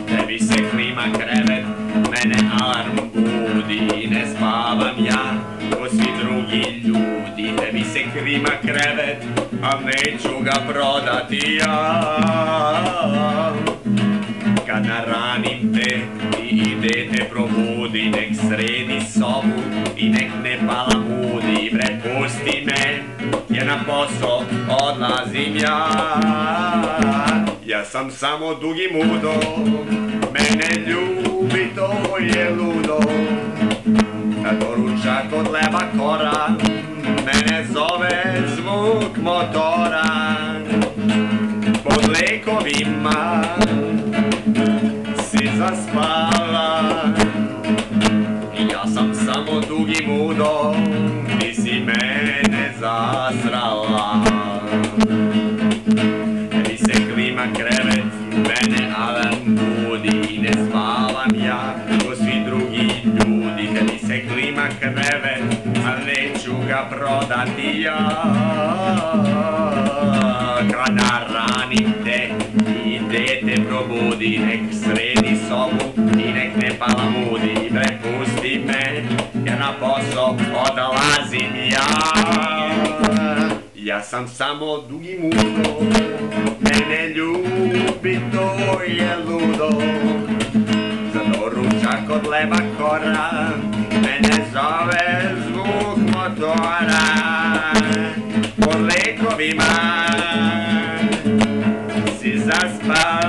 Tebi se klima krevet, mene alarm budi. Ne spavam ja ko svi drugi ljudi. Tebi se klima krevet, a neću ga prodati ja. Kad naranim te i dete probudi, nek sredi sobu i nek ne palamudi. Bre pusti me, jer na posao odlazim ja. Ja sam samo dugi mudo, mene ljubi, to je ludo. Doručak od leba kora, mene zove zvuk motora. Pod lekovima si zaspala, ja sam samo dugi mudo, ti si mene zasrala. Tebi se klima krevet, mene alarm budi. Ne spavam ja ko svi drugi ljudi. Tebi se klima krevet, a neću ga prodati ja. Kad naranim te i dete probudi, nek sredi sobu i nek ne palamudi. Bre pusti me, jer na posao odlazim ja. Ja sam samo dugi mudo, mene ljubi, to je ludo. Za doručak od leba kora, mene zove zvuk motora. Po lekovima si zaspala,